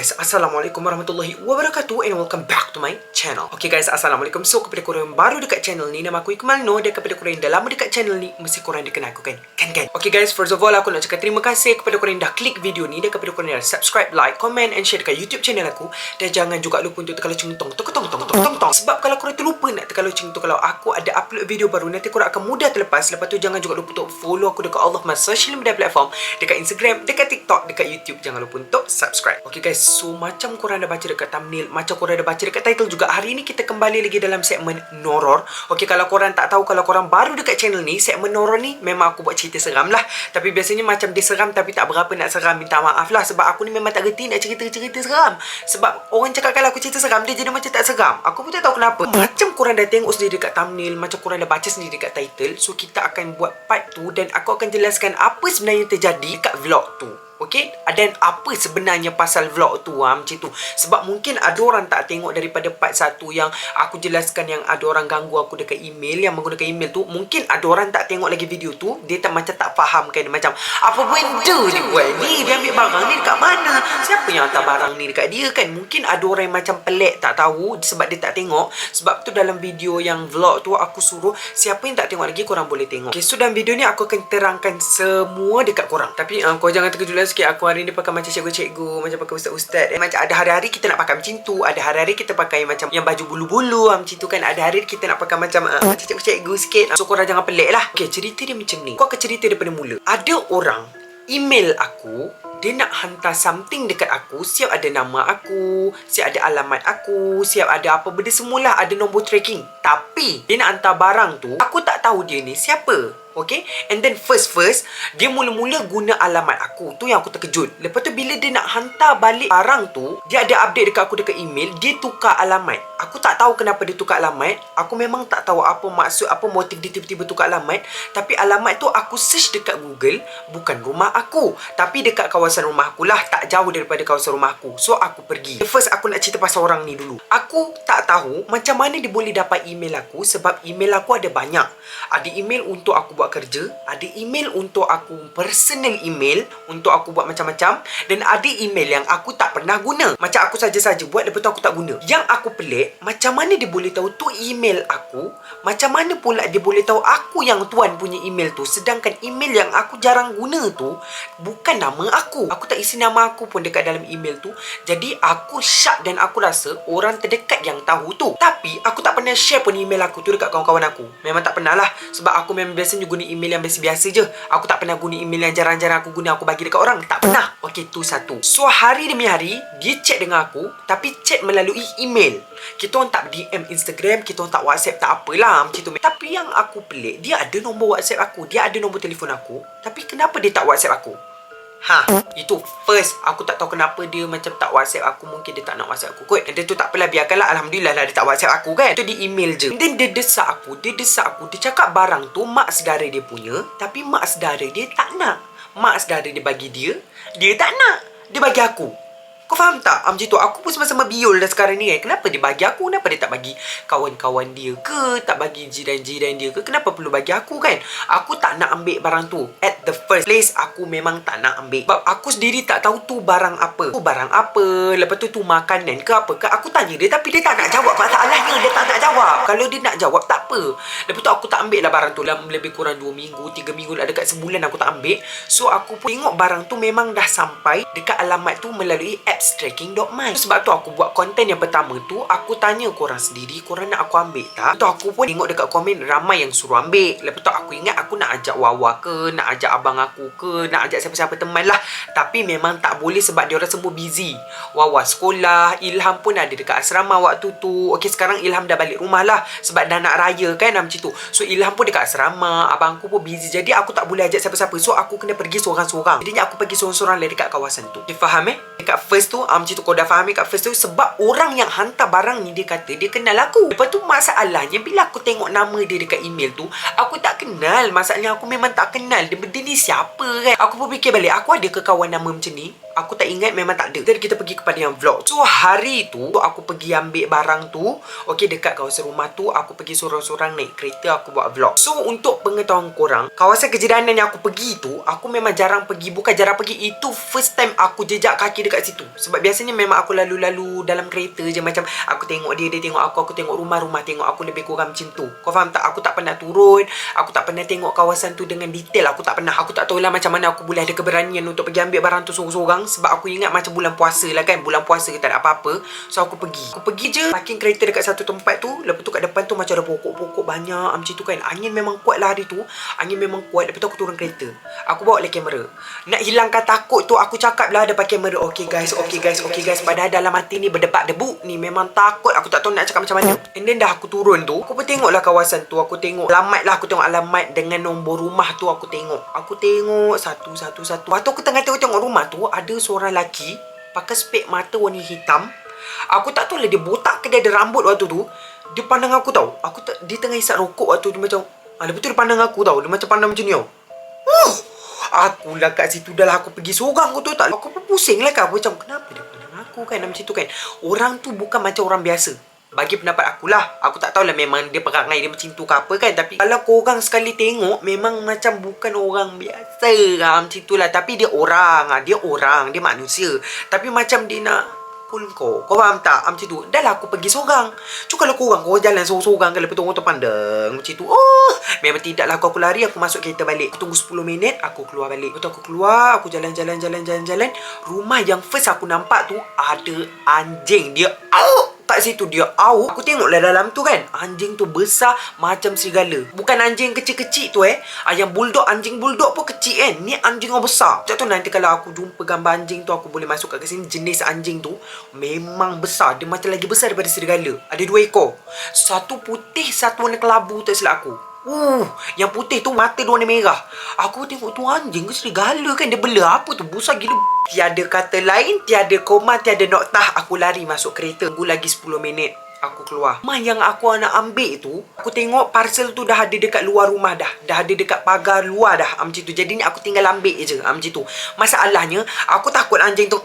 guys, Assalamualaikum warahmatullahi wabarakatuh and welcome back to my channel. Okay guys, Assalamualaikum. So kepada korang yang baru dekat channel ni, nama aku Iqmal Noor. Dan kepada korang yang dah lama dekat channel ni, mesti korang dah kenal aku kan? Kan? Okay guys, first of all aku nak cakap terima kasih kepada korang yang dah klik video ni. Dan kepada korang yang dah subscribe, like, comment and share dekat YouTube channel aku. Dan jangan juga lupa untuk tekan lonceng tong. Sebab kalau korang terlupa nak tekan lonceng tu, kalau aku ada upload video baru, nanti korang akan mudah terlepas. Lepas tu jangan juga lupa untuk follow aku dekat all of my social media platform, dekat Instagram, dekat TikTok, dekat YouTube. Jangan lupa untuk subscribe. Okay guys, so macam korang dah baca dekat thumbnail, macam korang dah baca dekat title juga, hari ni kita kembali lagi dalam segmen Noror. Okay, kalau korang tak tahu, kalau korang baru dekat channel ni, segmen Noror ni memang aku buat cerita seram lah. Tapi biasanya macam dia seram tapi tak berapa nak seram, minta maaf lah. Sebab aku ni memang tak reti nak cerita-cerita seram. Sebab orang cakap kalau aku cerita seram, dia jadi macam tak seram. Aku pun tak tahu kenapa. Macam korang dah tengok sendiri dekat thumbnail, macam korang dah baca sendiri dekat title. So kita akan buat part tu dan aku akan jelaskan apa sebenarnya terjadi kat vlog tu. Okay? Dan apa sebenarnya pasal vlog tu, macam tu. Sebab mungkin ada orang tak tengok daripada part 1 yang aku jelaskan yang ada orang ganggu aku dekat email, yang menggunakan email tu. Mungkin ada orang tak tengok lagi video tu, dia tak macam tak faham kan. Macam, apa benda dia buat ni? Dia ambil barang ni dekat mana? Siapa yang hantar barang ni dekat dia kan? Mungkin ada orang yang macam pelik, tak tahu sebab dia tak tengok. Sebab tu dalam video yang vlog tu aku suruh siapa yang tak tengok lagi, korang boleh tengok. Okay, so dalam video ni aku akan terangkan semua dekat korang. Tapi kau jangan terkejut sikit. Aku hari ni pakai macam cikgu-cikgu, macam pakai ustaz-ustaz. Macam ada hari-hari kita nak pakai macam tu, ada hari-hari kita pakai macam yang baju bulu-bulu macam tu kan. Ada hari kita nak pakai macam cikgu-cikgu sikit. So korang jangan pelik lah. Okay, cerita dia macam ni. Aku akan cerita daripada mula. Ada orang email aku, dia nak hantar something dekat aku. Siap ada nama aku, siap ada alamat aku, siap ada apa benda semualah, ada nombor tracking. Tapi dia nak hantar barang tu, aku tak tahu dia ni siapa. Okay, and then first dia mula-mula guna alamat aku. Tu yang aku terkejut. Lepas tu bila dia nak hantar balik barang tu, dia ada update dekat aku dekat email, dia tukar alamat. Aku tak tahu kenapa dia tukar alamat. Aku memang tak tahu apa maksud, apa motif dia tiba-tiba tukar alamat. Tapi alamat tu aku search dekat Google, bukan rumah aku, tapi dekat kawasan rumah aku lah, tak jauh daripada kawasan rumah aku. So aku pergi. First aku nak cerita pasal orang ni dulu. Aku tak tahu macam mana dia boleh dapat email aku, sebab email aku ada banyak. Ada email untuk aku buat kerja, ada email untuk aku personal email, untuk aku buat macam-macam, dan ada email yang aku tak pernah guna. Macam aku saja-saja buat, lepas tu aku tak guna. Yang aku pelik, macam mana dia boleh tahu tu email aku? Macam mana pula dia boleh tahu aku yang tuan punya email tu, sedangkan email yang aku jarang guna tu bukan nama aku. Aku tak isi nama aku pun dekat dalam email tu. Jadi aku syak dan aku rasa orang terdekat yang tahu tu. Tapi aku tak pernah share pun email aku tu dekat kawan-kawan aku. Memang tak pernah lah. Sebab aku memang biasanya guna email yang biasa-biasa je. Aku tak pernah guna email yang jarang-jarang aku guna, aku bagi dekat orang. Tak pernah. Okey, tu satu. So hari demi hari dia chat dengan aku, tapi chat melalui email. Kita orang tak DM Instagram, kita orang tak WhatsApp, tak apalah macam tu. Tapi yang aku pelik, dia ada nombor WhatsApp aku, dia ada nombor telefon aku, tapi kenapa dia tak WhatsApp aku? Itu first. Aku tak tahu kenapa dia macam tak WhatsApp aku. Mungkin dia tak nak WhatsApp aku kot. Dan tu tak apalah, biarkanlah. Alhamdulillah lah dia tak WhatsApp aku kan. Tu di email je. Dan dia desak aku. Dia cakap barang tu mak saudara dia punya, tapi mak saudara dia tak nak. Mak saudara dia bagi dia, dia tak nak. Dia bagi aku. Kau faham tak? Macam tu. Aku pun sama-sama biol dah sekarang ni kan. Kenapa dia bagi aku? Kenapa dia tak bagi kawan-kawan dia ke? Tak bagi jiran-jiran dia ke? Kenapa perlu bagi aku kan? Aku tak nak ambil barang tu. At the first place, aku memang tak nak ambil. Sebab aku sendiri tak tahu tu barang apa. Tu barang apa? Lepas tu makanan ke apa ke? Aku tanya dia, tapi dia tak nak jawab. Masalahnya dia tak nak jawab. Kalau dia nak jawab, tak apa. Lepas tu aku tak ambil lah barang tu. Dalam lebih kurang 2 minggu, 3 minggu, dekat sebulan aku tak ambil. So aku pun tengok barang tu memang dah sampai dekat alamat tu melalui tracking.my. Sebab tu aku buat konten yang pertama tu, aku tanya korang sendiri, korang nak aku ambil tak? Lepas tu aku pun tengok dekat komen ramai yang suruh ambil. Lepas tu aku ingat aku nak ajak Wawa ke, nak ajak abang aku ke, nak ajak siapa-siapa teman lah. Tapi memang tak boleh sebab dia orang semua busy. Wawa sekolah, Ilham pun ada dekat asrama waktu tu. Okey, sekarang Ilham dah balik rumah lah sebab dah nak raya kan macam tu. So Ilham pun dekat asrama, abang aku pun busy. Jadi aku tak boleh ajak siapa-siapa. So aku kena pergi seorang-seorang. Jadinya aku pergi seorang-seorang lah dekat kawasan tu. Okay, faham Dekat first tu, macam tu kau dah faham kat first tu. Sebab orang yang hantar barang ni, dia kata dia kenal aku. Lepas tu masalahnya, bila aku tengok nama dia dekat email tu, aku tak kenal. Masalahnya aku memang tak kenal dia ni siapa kan. Aku pun fikir balik, aku ada ke kawan nama macam ni? Aku tak ingat, memang tak ada. Jadi kita pergi kepada yang vlog. So hari tu aku pergi ambil barang tu. Okey, dekat kawasan rumah tu aku pergi sorang-sorang naik kereta, aku buat vlog. So untuk pengetahuan korang, kawasan kejidanan yang aku pergi tu, aku memang jarang pergi. Bukan jarang pergi, itu first time aku jejak kaki dekat situ. Sebab biasanya memang aku lalu-lalu dalam kereta je. Macam aku tengok dia tengok aku tengok rumah-rumah, tengok aku, lebih kurang macam tu. Kau faham tak? Aku tak pernah turun, aku tak pernah tengok kawasan tu dengan detail. Aku tak pernah. Aku tak tahulah macam mana aku boleh ada keberanian untuk pergi ambil barang tu sorang-sorang. Sebab aku ingat macam bulan puasa lah kan. Bulan puasa tak ada apa-apa. So aku pergi je, parking kereta dekat satu tempat tu. Lepas tu kat depan tu macam ada pokok-pokok banyak macam tu kan. Angin memang kuat lah hari tu. Angin memang kuat. Lepas tu aku turun kereta, aku bawa lah kamera. Nak hilangkan takut tu, aku cakap lah depan kamera, okay guys. Padahal dalam hati ni berdebar-debu ni. Memang takut. Aku tak tahu nak cakap macam mana. And then dah aku turun tu, aku pun tengok lah kawasan tu. Aku tengok alamat lah. Aku tengok alamat dengan nombor rumah tu. Aku tengok satu. Waktu aku tengah tengok rumah tu, ada seorang lelaki pakai spek mata warna hitam. Aku tak tahu lah dia botak ke dia ada rambut waktu tu. Dia pandang aku tau. Dia tengah isap rokok waktu tu macam. Lepas tu dia pandang aku tau. Dia macam pandang macam ni tau. Aku lah kat situ dah lah. Aku pergi seorang tu tak. Aku pun pusing lah kan. Aku macam kenapa dia pandang aku kan macam tu kan. Orang tu bukan macam orang biasa. Bagi pendapat akulah. Aku tak tahulah memang dia perangai dia macam tu ke apa kan. Tapi kalau korang sekali tengok, memang macam bukan orang biasa lah. Macam tu lah. Tapi dia orang. Dia manusia. Tapi macam dia nak pul kau faham tak? Macam tu. Dah lah aku pergi seorang. Cuma kalau korang jalan seorang kan, lepas tu orang terpandang macam tu. Memang tidak lah aku lari. Aku masuk kereta balik. Aku tunggu 10 minit, aku keluar balik. Lepas tu aku keluar, aku jalan-jalan. Rumah yang first aku nampak tu ada anjing. Dia kat situ dia aku tengoklah dalam tu kan. Anjing tu besar macam serigala. Bukan anjing kecil-kecil tu yang bulldog. Anjing bulldog pun kecil kan. Ni anjing yang besar. Tak tahu nanti kalau aku jumpa gambar anjing tu, aku boleh masuk kat sini. Jenis anjing tu memang besar. Dia macam lagi besar daripada serigala. Ada 2 ekor. Satu putih, satu warna kelabu, tak silap aku. Yang putih tu mata dia warna merah. Aku tengok tu anjing ke serigala kan. Dia bela apa tu, besar gila. Tiada kata lain, tiada koma, tiada noktah. Aku lari masuk kereta. Tunggu lagi 10 minit, aku keluar. Yang aku nak ambil tu, aku tengok parcel tu dah ada dekat luar rumah dah. Dah ada dekat pagar luar dah. Macam tu. Jadi ni aku tinggal ambil je. Macam tu. Masalahnya, aku takut anjing tu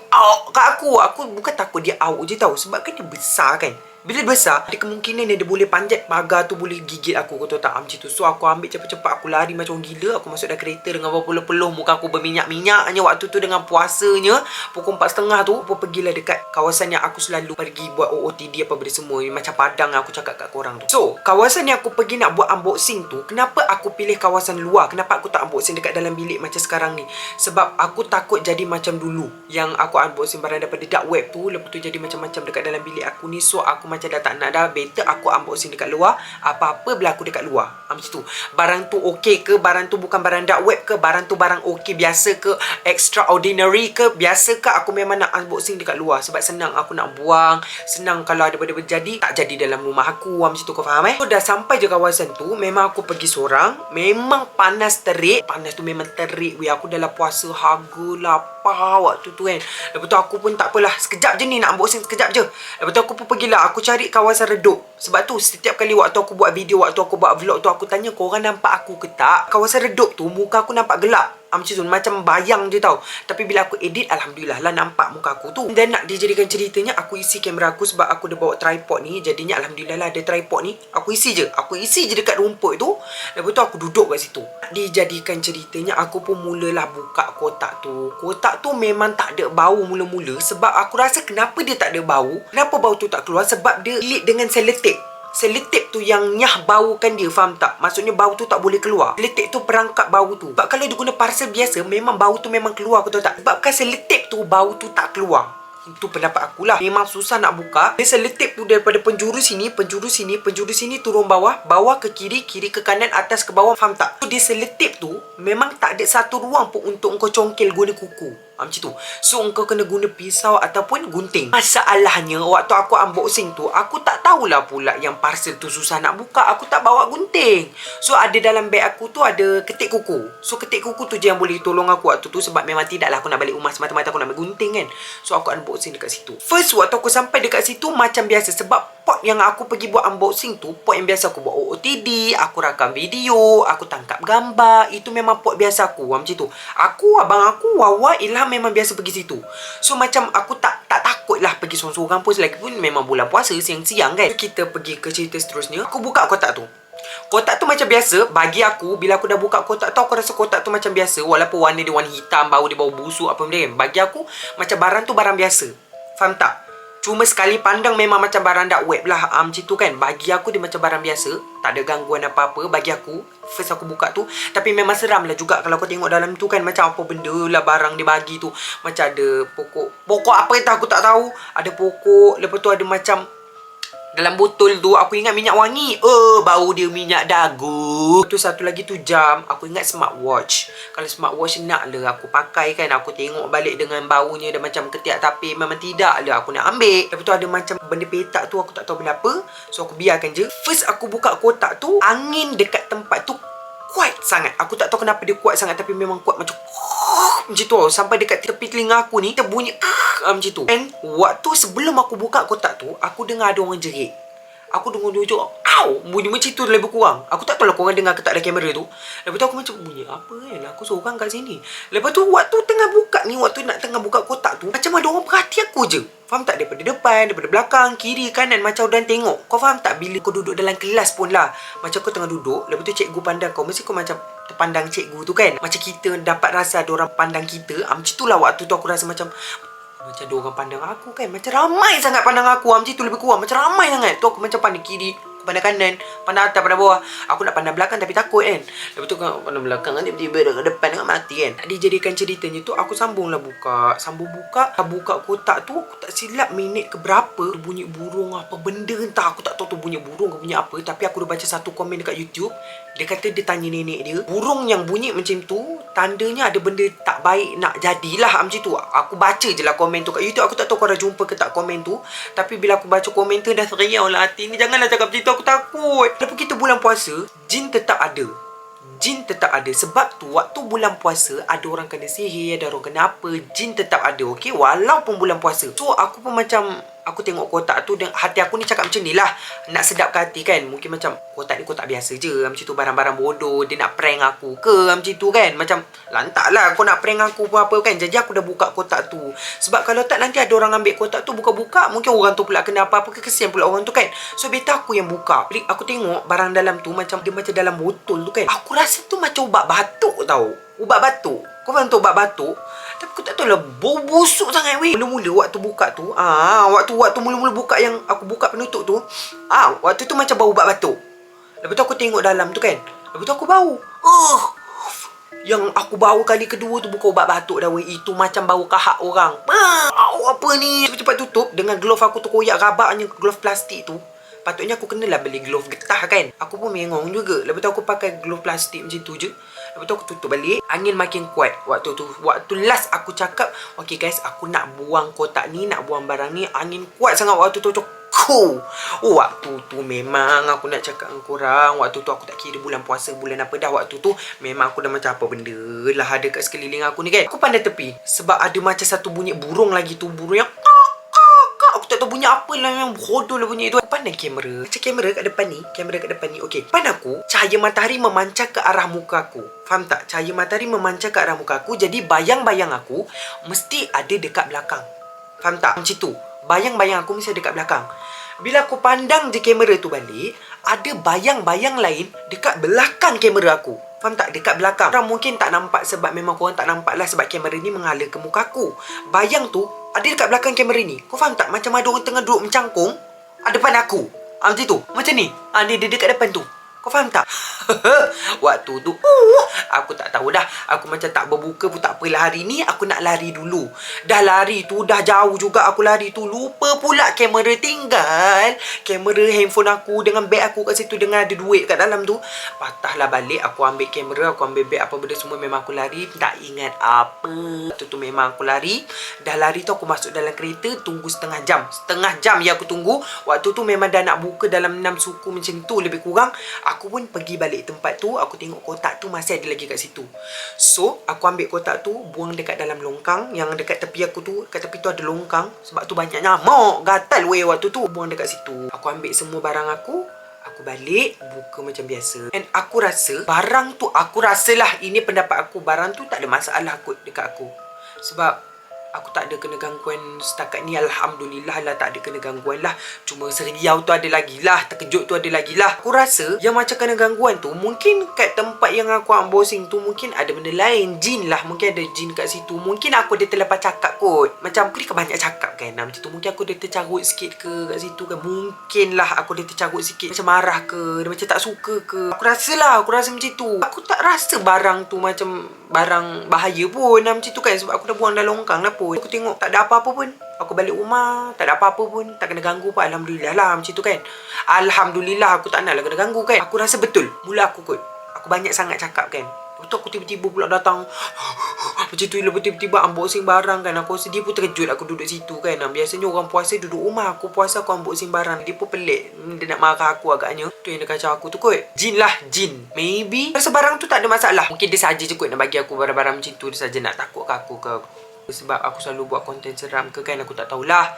kat aku. Aku bukan takut dia je tau. Sebab kan dia besar kan. Bila besar, ada kemungkinan dia boleh panjat pagar tu, boleh gigit aku. Kau tahu tak? Macam tu. So aku ambil cepat-cepat. Aku lari macam gila. Aku masuk dalam kereta dengan berpeluh-peluh. Muka aku berminyak-minyaknya waktu tu dengan puasanya. Pukul 4.30 tu, aku pergilah dekat kawasan yang aku selalu pergi buat OOTD apa benda semua. Macam Padang aku cakap kat korang tu. So kawasan yang aku pergi nak buat unboxing tu, kenapa aku pilih kawasan luar? Kenapa aku tak unboxing dekat dalam bilik macam sekarang ni? Sebab aku takut jadi macam dulu, yang aku unboxing barang daripada dark web tu, lepas tu jadi macam-macam dekat dalam bilik aku ni. So aku macam dah tak nak dah. Better aku unboxing dekat luar. Apa-apa berlaku dekat luar. Macam tu. Barang tu okey ke? Barang tu bukan barang dark web ke? Barang tu barang okey biasa ke? Extraordinary ke? Biasa ke? Aku memang nak unboxing dekat luar. Sebab senang aku nak buang. Senang kalau ada benda berjadi, tak jadi dalam rumah aku. Macam tu, kau faham So dah sampai je kawasan tu. Memang aku pergi seorang. Memang panas terik. Panas tu memang terik. Aku dalam puasa haga lapar waktu tu kan. Lepas tu aku pun tak apalah. Sekejap je ni nak unboxing, sekejap je. Lepas tu aku pun pergilah. Aku cari kawasan redup. Sebab tu setiap kali waktu aku buat video, waktu aku buat vlog tu, aku tanya korang nampak aku ke tak. Kawasan redup tu muka aku nampak gelap. Macam tu, macam bayang je tau. Tapi bila aku edit, alhamdulillah lah nampak muka aku tu. Dan nak dijadikan ceritanya, aku isi kamera aku sebab aku dah bawa tripod ni. Jadinya alhamdulillah lah ada tripod ni. Aku isi je dekat rumput tu. Lepas tu aku duduk kat situ. Dijadikan ceritanya, aku pun mulalah buka kotak tu. Kotak tu memang tak ada bau mula-mula. Sebab aku rasa kenapa dia tak ada bau. Kenapa bau tu tak keluar? Sebab dia lead dengan selotip. Selotip tu yang nyah baukan dia, faham tak? Maksudnya bau tu tak boleh keluar. Selotip tu perangkap bau tu. Sebab kalau dia guna parcel biasa, memang bau tu memang keluar, kau tahu tak? Sebabkan selotip tu, bau tu tak keluar. Itu pendapat akulah. Memang susah nak buka. Dia selotip tu daripada penjuru sini, turun bawah, bawah ke kiri, kiri ke kanan, atas ke bawah, faham tak? So, dia selotip tu memang tak ada satu ruang pun untuk kau congkel guna kuku. Macam tu. So engkau kena guna pisau ataupun gunting. Masalahnya waktu aku unboxing tu, aku tak tahulah pula yang parcel tu susah nak buka. Aku tak bawa gunting. So ada dalam beg aku tu ada ketik kuku. So ketik kuku tu je yang boleh tolong aku waktu tu. Sebab memang tidaklah aku nak balik rumah semata-mata aku nak ambil gunting kan. So aku unboxing dekat situ. First waktu aku sampai dekat situ macam biasa. Sebab pot yang aku pergi buat unboxing tu, pot yang biasa aku buat OOTD, aku rakam video, aku tangkap gambar, itu memang pot biasa aku macam tu. Aku, abang aku, Wawa, Ilham memang biasa pergi situ. So macam aku tak takut lah pergi sorang-sorang pun, lagipun memang bulan puasa siang-siang kan. Kita pergi ke cerita seterusnya. Aku buka kotak tu. Kotak tu macam biasa. Bagi aku, bila aku dah buka kotak tu, aku rasa kotak tu macam biasa. Walaupun warna dia warna hitam, bau dia bau busuk apa benda kan. Bagi aku, macam barang tu barang biasa. Faham tak? Cuma sekali pandang memang macam barang dark web lah, macam tu kan. Bagi aku dia macam barang biasa, tak ada gangguan apa-apa bagi aku. First aku buka tu, tapi memang seram lah juga kalau kau tengok dalam tu kan. Macam apa benda lah barang dia bagi tu. Macam ada pokok apa itu aku tak tahu. Ada pokok, lepas tu ada macam dalam botol tu, aku ingat minyak wangi. Bau dia minyak dagu. Tu satu lagi tu jam. Aku ingat smartwatch. Kalau smartwatch nak lah aku pakai kan. Aku tengok balik dengan baunya dah macam ketiak, tapi memang tidak lah aku nak ambil. Lepas tu ada macam benda petak tu, aku tak tahu benda apa. So aku biarkan je. First aku buka kotak tu, angin dekat tempat tu kuat sangat. Aku tak tahu kenapa dia kuat sangat, tapi memang kuat macam tu. Sampai dekat tepi telinga aku ni terbunyi macam tu. And waktu sebelum aku buka kotak tu, aku dengar ada orang jerit. Aku dengar dia cakap, "Au!" Bunyi macam tu lebih kurang. Aku tak tahu lah korang dengar ke tak ada kamera tu. Lepas tu aku macam, bunyi apa kan? Aku seorang kat sini. Lepas tu waktu tengah buka ni, waktu nak tengah buka kotak tu, macam ada orang perhati aku je. Faham tak? Daripada depan, daripada belakang, kiri, kanan, macam orang tengok. Kau faham tak? Bila kau duduk dalam kelas pun lah, macam kau tengah duduk, lepas tu cikgu pandang kau, mesti kau macam terpandang cikgu tu kan. Macam kita dapat rasa ada orang pandang kita. Macam tu lah waktu tu aku rasa macam ada orang pandang aku kan. Macam ramai sangat pandang aku. Macam tu lebih kurang. Macam ramai sangat. Tu aku macam pandang kiri, pandang kanan, pandang atas, pandang bawah. Aku nak pandang belakang tapi takut kan. Lepas tu kan pandang belakang kan, tiba-tiba dekat depan dengan mati kan. Dijadikan ceritanya tu, aku sambunglah buka. Sambung buka. Buka kotak tu, aku tak silap minit ke berapa, bunyi burung apa benda entah. Aku tak tahu tu bunyi burung ke bunyi apa. Tapi aku dah baca satu komen dekat YouTube. Dia kata dia tanya nenek dia, burung yang bunyi macam tu tandanya ada benda tak baik nak jadilah macam tu. Aku baca je lah komen tu kat YouTube. Aku tak tahu kau dah jumpa ke tak komen tu. Tapi bila aku baca komen tu, dah seriau lah hati ni. Janganlah cakap macam tu, aku takut. Lepas kita bulan puasa, jin tetap ada. Jin tetap ada. Sebab tu waktu bulan puasa, ada orang kena sihir, ada orang kena apa, jin tetap ada, okey? Walaupun bulan puasa. So aku pun macam, aku tengok kotak tu dan hati aku ni cakap macam ni lah. Nak sedap ke hati kan. Mungkin macam kotak ni kotak biasa je, macam tu, barang-barang bodoh. Dia nak prank aku ke macam tu kan. Macam lantak lah kau nak prank aku pun apa kan. Jadi aku dah buka kotak tu. Sebab kalau tak nanti ada orang ambil kotak tu, buka-buka, mungkin orang tu pula kena apa-apa ke, kesian pula orang tu kan. So better aku yang buka. Jadi aku tengok barang dalam tu macam dia macam dalam botol tu kan. Aku rasa tu macam ubat batuk tau. Ubat batuk. Kau faham tu ubat batuk? Tapi aku tak tahu lah, bau busuk sangat weh. Mula-mula waktu buka tu, waktu mula-mula buka yang aku buka penutup tu, waktu tu macam bau ubat batuk. Lepas tu aku tengok dalam tu kan. Lepas tu aku bau. Yang aku bau kali kedua tu bukan ubat batuk dah weh. Itu macam bau kahak orang. Bau apa ni? Cepat-cepat tutup dengan glove aku tu koyak rabaknya, glove plastik tu. Patutnya aku kenalah beli glove getah kan. Aku pun mengong juga. Lepas tu aku pakai glove plastik macam tu je. Lepas tu aku tutup balik. Angin makin kuat waktu tu. Waktu last aku cakap, okay guys, aku nak buang kotak ni, nak buang barang ni. Angin kuat sangat waktu tu. Waktu tu memang aku nak cakap dengan korang, waktu tu aku tak kira bulan puasa, bulan apa dah. Waktu tu memang aku dah macam apa benda lah ada kat sekeliling aku ni kan. Aku pandai tepi. Sebab ada macam satu bunyi burung lagi tu. Burung yang aku tak tahu bunyi apa lah, memang bodoh lah bunyi itu. Aku pandang kamera. Macam kamera kat depan ni. Kamera kat depan ni. Okey. Depan aku, cahaya matahari memancar ke arah muka aku. Faham tak? Cahaya matahari memancar ke arah muka aku. Jadi bayang-bayang aku mesti ada dekat belakang. Faham tak? Macam tu. Bayang-bayang aku mesti ada dekat belakang. Bila aku pandang je kamera tu balik, ada bayang-bayang lain dekat belakang kamera aku. Faham tak? Dekat belakang. Korang mungkin tak nampak sebab memang korang tak nampak lah, sebab kamera ni menghala ke muka aku. Bayang tu ada dekat belakang kamera ni. Kau faham tak? Macam ada orang tengah duduk mencangkung depan aku. Macam tu. Macam ni. Dia dekat depan tu. Kau faham tak? Waktu tu aku tak tahu dah. Aku macam tak berbuka pun tak apalah. Hari ni aku nak lari dulu. Dah lari tu, dah jauh juga aku lari tu. Lupa pula kamera tinggal. Kamera handphone aku dengan beg aku kat situ, dengan ada duit kat dalam tu. Patahlah balik. Aku ambil kamera, aku ambil beg, apa benda semua. Memang aku lari. Tak ingat apa. Waktu tu memang aku lari. Dah lari tu aku masuk dalam kereta. Tunggu setengah jam. Setengah jam ya aku tunggu. Waktu tu memang dah nak buka dalam 6 suku macam tu lebih kurang. aku pun pergi balik tempat tu. Aku tengok kotak tu masih ada lagi kat situ. So aku ambil kotak tu, buang dekat dalam longkang. Yang dekat tepi aku tu, kat tepi tu ada longkang. Sebab tu banyak nyamuk, gatal weh waktu tu. Buang dekat situ. Aku ambil semua barang aku balik, buka macam biasa. And aku rasa barang tu, aku rasalah, ini pendapat aku, barang tu tak ada masalah kot dekat aku. Sebab aku tak ada kena gangguan setakat ni. Alhamdulillah lah, tak ada kena gangguan lah. Cuma seriau tu ada lagi lah, terkejut tu ada lagi lah. Aku rasa yang macam kena gangguan tu, mungkin kat tempat yang aku unboxing tu, mungkin ada benda lain. Jin lah, mungkin ada jin kat situ. Mungkin aku dia terlepas cakap kot. Macam aku ni kan banyak cakap kan, macam tu. Mungkin aku dia tercarut sikit ke kat situ kan. Mungkin lah aku dia tercarut sikit, macam marah ke, dia macam tak suka ke. Aku rasa macam tu. Aku tak rasa barang tu macam barang bahaya pun macam tu kan. Sebab aku dah buang dalam longkang dah pun. Aku tengok tak ada apa-apa pun. Aku balik rumah, tak ada apa-apa pun. Tak kena ganggu pun. Alhamdulillah lah macam tu kan. Alhamdulillah, aku tak nak lah kena ganggu kan. Aku rasa betul. Mula aku kot, aku banyak sangat cakap kan. Lepas tu aku tiba-tiba pula datang macam tu. Lepas tiba-tiba unboxing barang kan. Aku rasa dia pun terkejut aku duduk situ kan. Biasanya orang puasa duduk rumah. Aku puasa aku unboxing barang. Dia pun pelik. Dia nak marah aku agaknya. Tu yang dia kacau aku tu kot. Jin lah, jin. Maybe rasa barang tu tak ada masalah. Mungkin dia saja je kot nak bagi aku barang-barang macam tu. Dia saja nak takut ke aku ke. Sebab aku selalu buat konten seram ke kan, aku tak tahulah.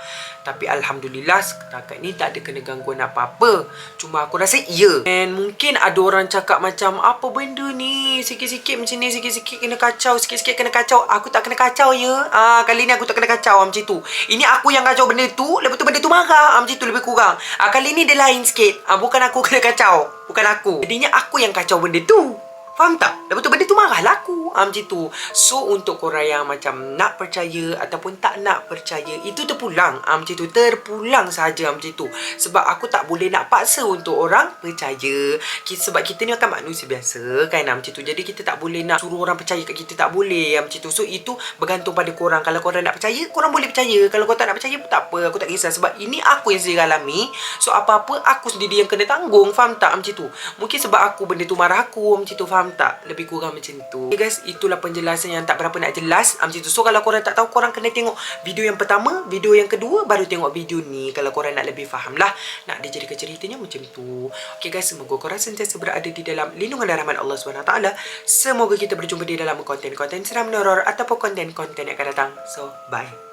Tapi Alhamdulillah setakat ni tak ada kena gangguan apa-apa. Cuma aku rasa iya. And mungkin ada orang cakap macam, apa benda ni, sikit-sikit macam ni, sikit-sikit kena kacau, sikit-sikit kena kacau. Aku tak kena kacau ya. Kali ni aku tak kena kacau macam tu. Ini aku yang kacau benda tu, lepas tu benda tu marah macam tu lebih kurang. Kali ni dia lain sikit. Bukan aku kena kacau, bukan aku. Jadinya aku yang kacau benda tu. Faham tak? Lepas tu benda tu marahlah aku. Macam tu. So untuk korang yang macam nak percaya ataupun tak nak percaya, itu terpulang. Macam tu. Terpulang saja macam tu. Sebab aku tak boleh nak paksa untuk orang percaya. Sebab kita ni kan manusia biasa kan. Macam tu. Jadi kita tak boleh nak suruh orang percaya kat kita. Tak boleh. Macam tu. So itu bergantung pada korang. Kalau korang nak percaya, korang boleh percaya. Kalau korang tak nak percaya pun tak apa. Aku tak kisah. Sebab ini aku yang sendiri alami. So apa-apa aku sendiri yang kena tanggung. Faham tak? Macam tu. Mungkin sebab aku benda tu marah aku. Macam tu. Faham tak? Lebih kurang macam tu. Okay guys, itulah penjelasan yang tak berapa nak jelas macam tu. So kalau korang tak tahu, korang kena tengok video yang pertama, video yang kedua, baru tengok video ni. Kalau korang nak lebih faham lah, nak dijadikan ceritanya macam tu. Okay guys, semoga korang sentiasa berada di dalam lindungan dan rahmat Allah SWT. Semoga kita berjumpa di dalam konten-konten seram, horror ataupun konten-konten yang akan datang. So bye.